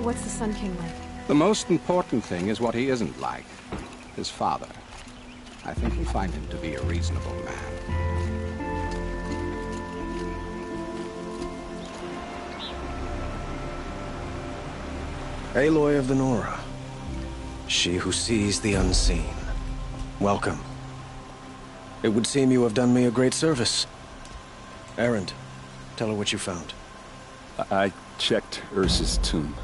What's the Sun King like? The most important thing is what he isn't like. His father. I think you'll find him to be a reasonable man. Aloy of the Nora. She who sees the unseen. Welcome. It would seem you have done me a great service. Erend, tell her what you found. I checked Ursa's tomb.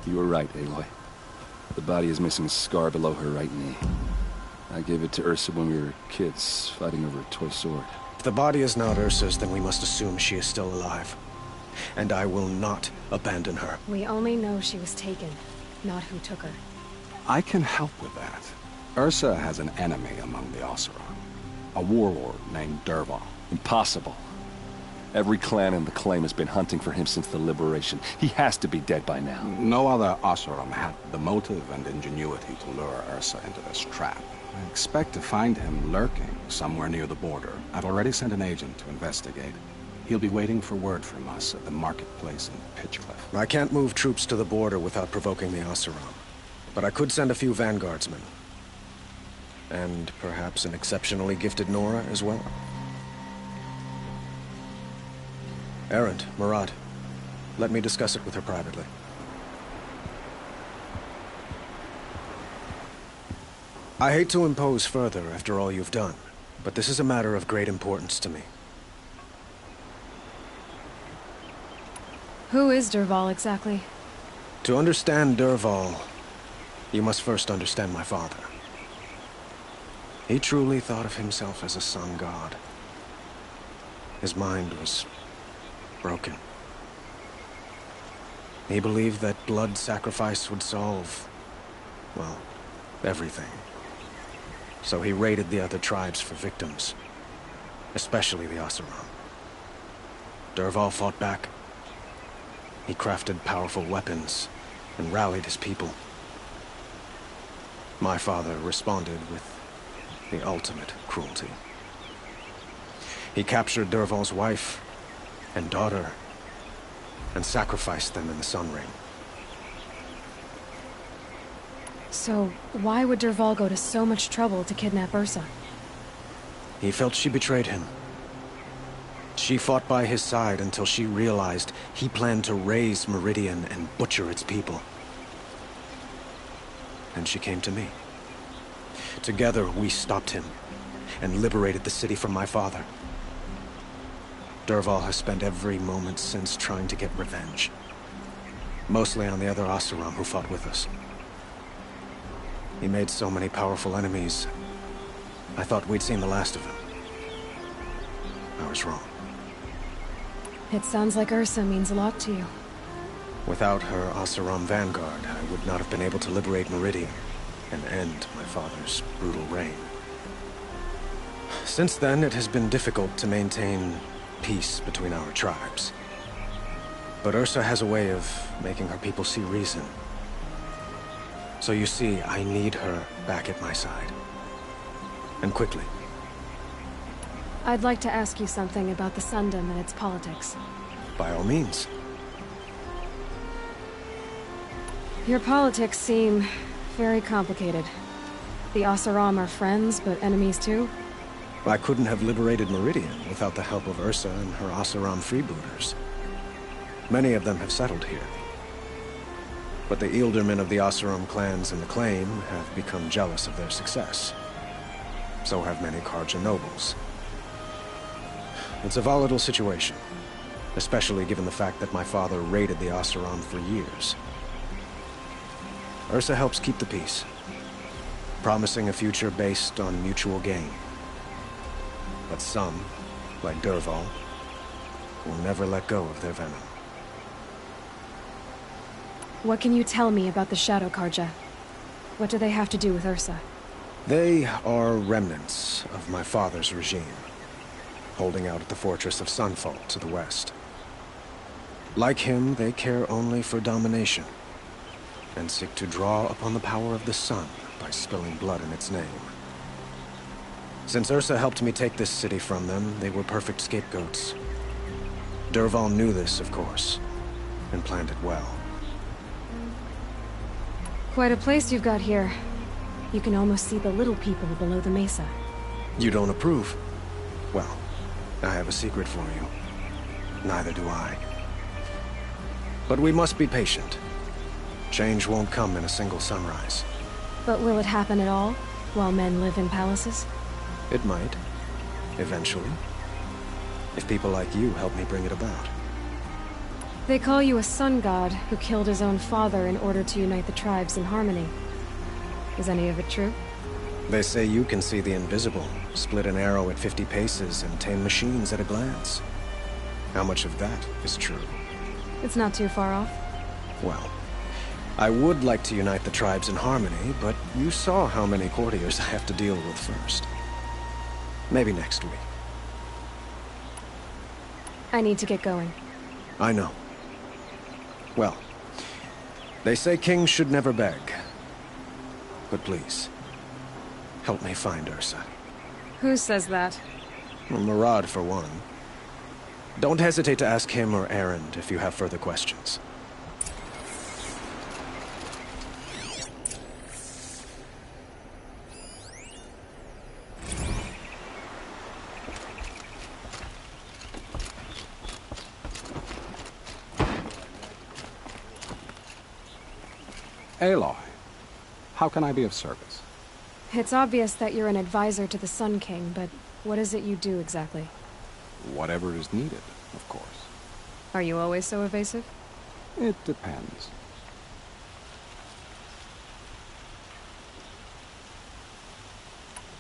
You were right, Aloy. The body is missing a scar below her right knee. I gave it to Ursa when we were kids, fighting over a toy sword. If the body is not Ursa's, then we must assume she is still alive. And I will not abandon her. We only know she was taken, not who took her. I can help with that. Ursa has an enemy among the Oseram. A warlord named Dervahl. Impossible. Every clan in the claim has been hunting for him since the liberation. He has to be dead by now. No other Oseram had the motive and ingenuity to lure Ursa into this trap. I expect to find him lurking somewhere near the border. I've already sent an agent to investigate. He'll be waiting for word from us at the marketplace in Pitchcliff. I can't move troops to the border without provoking the Oseram. But I could send a few vanguardsmen. And perhaps an exceptionally gifted Nora as well. Erend, Marad, let me discuss it with her privately. I hate to impose further after all you've done, but this is a matter of great importance to me. Who is Dervahl exactly? To understand Dervahl, you must first understand my father. He truly thought of himself as a sun god. His mind was broken. He believed that blood sacrifice would solve, well, everything. So he raided the other tribes for victims, especially the Oseram. Dervahl fought back. He crafted powerful weapons and rallied his people. My father responded with the ultimate cruelty. He captured Dervahl's wife and daughter and sacrificed them in the Sun Ring. So, why would Dervahl go to so much trouble to kidnap Ursa? He felt she betrayed him. She fought by his side until she realized he planned to raise Meridian and butcher its people. And she came to me. Together, we stopped him and liberated the city from my father. Dervahl has spent every moment since trying to get revenge. Mostly on the other Oseram who fought with us. He made so many powerful enemies, I thought we'd seen the last of him. I was wrong. It sounds like Ursa means a lot to you. Without her Oseram vanguard, I would not have been able to liberate Meridian and end my father's brutal reign. Since then, it has been difficult to maintain peace between our tribes. But Ursa has a way of making her people see reason. So you see, I need her back at my side. And quickly. I'd like to ask you something about the Sundom and its politics. By all means. Your politics seem very complicated. The Oseram are friends, but enemies too? I couldn't have liberated Meridian without the help of Ursa and her Oseram freebooters. Many of them have settled here. But the Ealdormen of the Oseram clans in the claim have become jealous of their success. So have many Karja nobles. It's a volatile situation, especially given the fact that my father raided the Oseram for years. Ursa helps keep the peace, promising a future based on mutual gain. But some, like Dervahl, will never let go of their venom. What can you tell me about the Shadow Karja? What do they have to do with Ursa? They are remnants of my father's regime, holding out at the fortress of Sunfall to the west. Like him, they care only for domination, and seek to draw upon the power of the sun by spilling blood in its name. Since Ursa helped me take this city from them, they were perfect scapegoats. Dervahl knew this, of course, and planned it well. Quite a place you've got here. You can almost see the little people below the mesa. You don't approve? Well, I have a secret for you. Neither do I. But we must be patient. Change won't come in a single sunrise. But will it happen at all, while men live in palaces? It might. Eventually. If people like you help me bring it about. They call you a sun god who killed his own father in order to unite the tribes in harmony. Is any of it true? They say you can see the invisible, split an arrow at 50 paces, and tame machines at a glance. How much of that is true? It's not too far off. Well, I would like to unite the tribes in harmony, but you saw how many courtiers I have to deal with first. Maybe next week. I need to get going. I know. Well, they say kings should never beg. But please, help me find Ursa. Who says that? Well, Murad, for one. Don't hesitate to ask him or Erend if you have further questions. Aloy, how can I be of service? It's obvious that you're an advisor to the Sun King, but what is it you do exactly? Whatever is needed, of course. Are you always so evasive? It depends.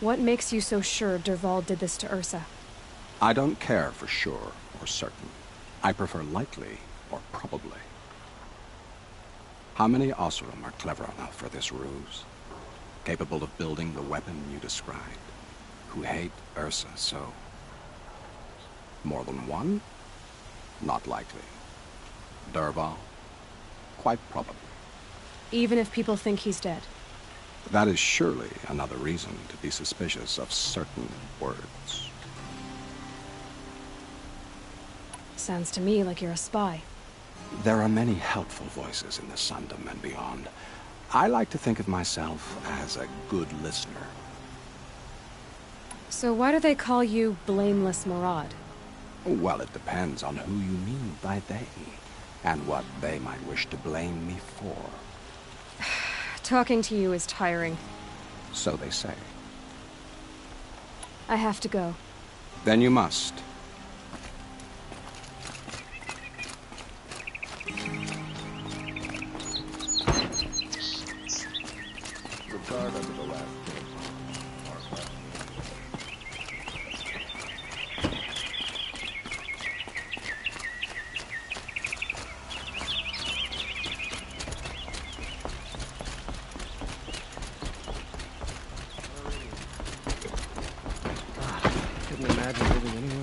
What makes you so sure Dervahl did this to Ursa? I don't care for sure or certain. I prefer likely or probably. How many Oseram are clever enough for this ruse? Capable of building the weapon you described? Who hate Ursa so? More than one? Not likely. Dervahl? Quite probably. Even if people think he's dead? That is surely another reason to be suspicious of certain words. Sounds to me like you're a spy. There are many helpful voices in the Sundom and beyond. I like to think of myself as a good listener. So why do they call you Blameless Murad? Well, it depends on who you mean by they, and what they might wish to blame me for. Talking to you is tiring. So they say. I have to go. Then you must. The guard under the last gate. Couldn't imagine living anywhere